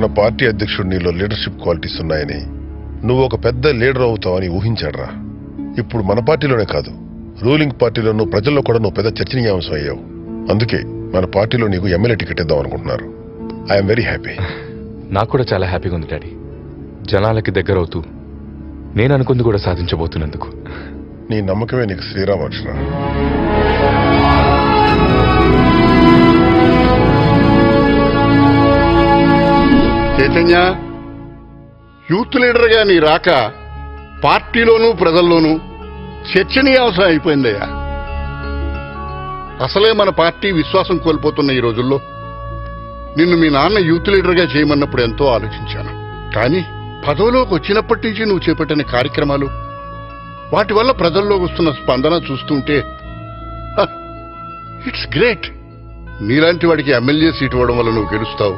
మన పార్టీ అధ్యక్షుడు నీలో లీడర్షిప్ క్వాలిటీస్ ఉన్నాయని, నువ్వు ఒక పెద్ద లీడర్ అవుతావని ఊహించాడ్రా. ఇప్పుడు మన పార్టీలోనే కాదు, రూలింగ్ పార్టీలోనూ ప్రజల్లో కూడా నువ్వు పెద్ద చర్చనీయాంశం అయ్యావు. అందుకే మన పార్టీలో నీకు ఎమ్మెల్యే టికెట్ ఇద్దాం అనుకుంటున్నారు. I'm very happy. నాకు కూడా చాలా హ్యాపీగా ఉంది డాడీ. జనాలకి దగ్గర అవుతూ నేను అనుకుంది కూడా సాధించబోతున్నందుకు. నీ నమ్మకమే నీకు శ్రీరామకృష్ణ. చైతన్య, యూత్ లీడర్గా నీ రాక పార్టీలోనూ ప్రజల్లోనూ చర్చనీయాంశం అయిపోయిందయ్యా. అసలే మన పార్టీ విశ్వాసం కోల్పోతున్న ఈ రోజుల్లో నిన్ను మీ నాన్న యూత్ లీడర్గా చేయమన్నప్పుడు ఎంతో ఆలోచించాను. కానీ పదవిలోకి వచ్చినప్పటి నుంచి నువ్వు చేపట్టిన కార్యక్రమాలు, వాటి వల్ల ప్రజల్లోకి వస్తున్న స్పందన చూస్తుంటే ఇట్స్ గ్రేట్. నీలాంటి వాడికి ఎమ్మెల్యే సీట్ ఇవ్వడం వల్ల నువ్వు గెలుస్తావు,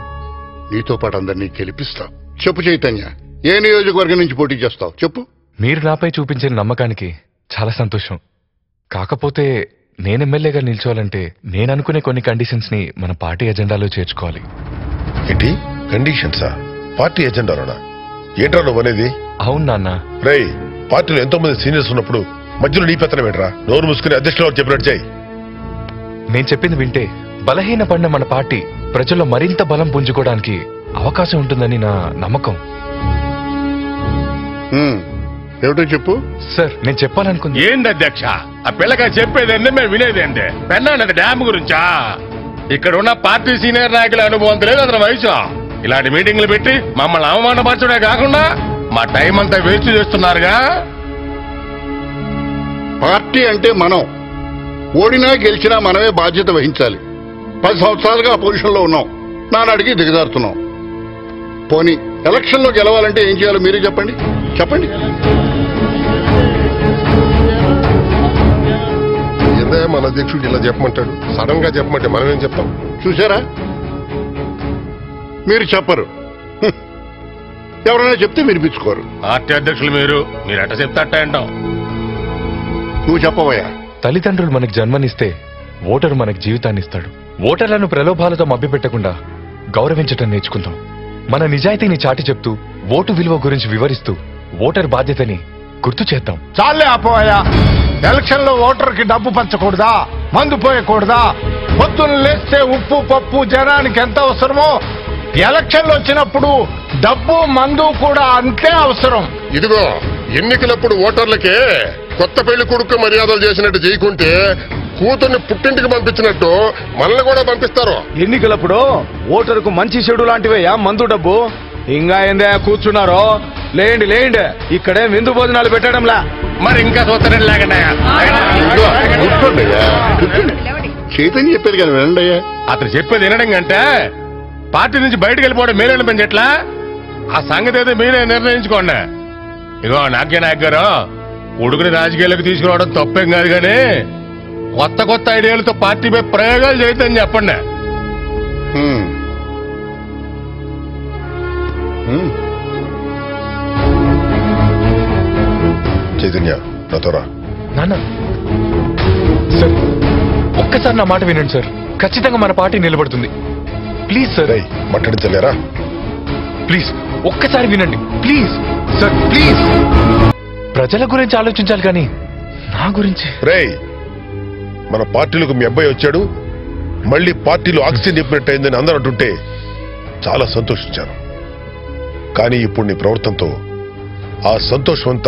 నీతో పాటు అందరినీ గెలిపిస్తావు. చెప్పు చైతన్య, ఏ నియోజకవర్గం నుంచి పోటీ చేస్తావు చెప్పు. మీరు నాపై చూపించిన నమ్మకానికి చాలా సంతోషం. కాకపోతే నేను ఎమ్మెల్యేగా నిల్చోవాలంటే నేను అనుకునే కొన్ని కండిషన్స్ ని మన పార్టీ ఎజెండాలో చేర్చుకోవాలి. ఏంటి కండిషన్సా? పార్టీ ఎజెండాలోనా? ఏంట్రా నువ్వు అనేది? అవును నాన్న. రై, పార్టీలో ఎంతో మంది సీనియర్స్ ఉన్నప్పుడు మధ్యలో నీ పెత్తనం ఏంట్రా? నోరు మూసుకుని అధ్యక్షులు చెప్పినట్టు చేయి. నేను చెప్పింది వింటే బలహీన పడిన మన పార్టీ ప్రజల్లో మరింత బలం పుంజుకోవడానికి అవకాశం ఉంటుందని నా నమ్మకం. ఏమిటో చెప్పు సార్. నేను చెప్పాలనుకుంది ఏంది అధ్యక్ష, ఆ పిల్లగా చెప్పేదండి మేము వినేదేంటి? పెన్నానది డ్యామ్ గురించా? ఇక్కడ ఉన్న పార్టీ సీనియర్ నాయకుల అనుభవం లేదు అతని వయసు. ఇలాంటి మీటింగ్లు పెట్టి మమ్మల్ని అవమానపరచడే కాకుండా మా టైం అంతా వేస్ట్ చేస్తున్నారుగా. పార్టీ అంటే మనం ఓడినా గెలిచినా మనమే బాధ్యత వహించాలి. 10 సంవత్సరాలుగా ఆ పొజిషన్లో ఉన్నాం, నానాడికి దిగజారుతున్నాం. పోనీ ఎలక్షన్లో గెలవాలంటే ఏం చేయాలో మీరే చెప్పండి. ఏదో మన అధ్యక్షుడు ఇలా చెప్పమంటాడు, సడన్ గా చెప్పమంటే మనం ఏం చెప్తాం? చూసారా, మీరు చెప్పరు, ఎవరైనా చెప్తే వినిపించుకోరు. పార్టీ అధ్యక్షులు మీరు ఎట్ట చెప్తే అట్ట అంటాం. నువ్వు చెప్పవయ్యా. తల్లిదండ్రులు మనకు జన్మనిస్తే ఓటరు మనకు జీవితాన్ని ఇస్తాడు. ఓటర్లను ప్రలోభాలతో మభ్యపెట్టకుండా గౌరవించటం నేర్చుకుందాం. మన నిజాయితీని చాటి చెప్తూ ఓటు విలువ గురించి వివరిస్తూ ఓటర్ బాధ్యతని గుర్తు చేద్దాం. చాలే ఆపోయా. ఎలక్షన్ లో ఓటర్ కి డబ్బు పంచకూడదా, మందు పోయకూడదా? పొద్దున్న లేస్తే ఉప్పు పప్పు జనానికి ఎంత అవసరమో ఎలక్షన్లు వచ్చినప్పుడు డబ్బు మందు కూడా అంతే అవసరం. ఇదిగో ఎన్నికలప్పుడు ఓటర్లకే కొత్త పెళ్లి కొడుకు మర్యాదలు చేసినట్టు చేయకుంటే కూతుర్ని పుట్టింటికి పంపించినట్టు మనల్ని కూడా పంపిస్తారు. ఎన్నికలప్పుడు ఓటరుకు మంచి చెడు లాంటివయ్యా మందు డబ్బు. ఇంకా ఏందే కూర్చున్నారో? లేండి, ఇక్కడే విందు భోజనాలు పెట్టడంలా. మరి ఇంకా సూత్రం లేకుండా చైతన్య చెప్పేది కదా, వినండి అయ్యా. అతను చెప్పేది వినడం కంటే పార్టీ నుంచి బయటకు వెళ్ళిపోవడం మీరే అనిపించట్లా? ఆ సంగతి అయితే మీరే నిర్ణయించుకోండి. ఇగో నాగ్య నాయక్ గారు, ఉడుకుని రాజకీయాలకు తీసుకురావడం తప్పేం కాదు, కానీ కొత్త ఐడియాలతో పార్టీపై ప్రయోగాలు చేయొద్దని చెప్పండి. చైతన్య, నాతోరా. నాన్న సార్, ఒక్కసారి నా మాట వినండి సార్. ఖచ్చితంగా మన పార్టీ నిలబడుతుంది. Please sir. మాట్లాడించలేరా? ప్లీజ్ ఒక్కసారి వినండి ప్లీజ్ సార్, ప్లీజ్. ప్రజల గురించి ఆలోచించాలి కానీ నా గురించి. రేయ్, మన పార్టీలకు మీ అబ్బాయి వచ్చాడు, మళ్ళీ పార్టీలో ఆక్సిజన్ నింపినట్టు అయిందని అందరూ అంటుంటే చాలా సంతోషించాను. కానీ ఇప్పుడు నీ ప్రవర్తనతో ఆ సంతోషం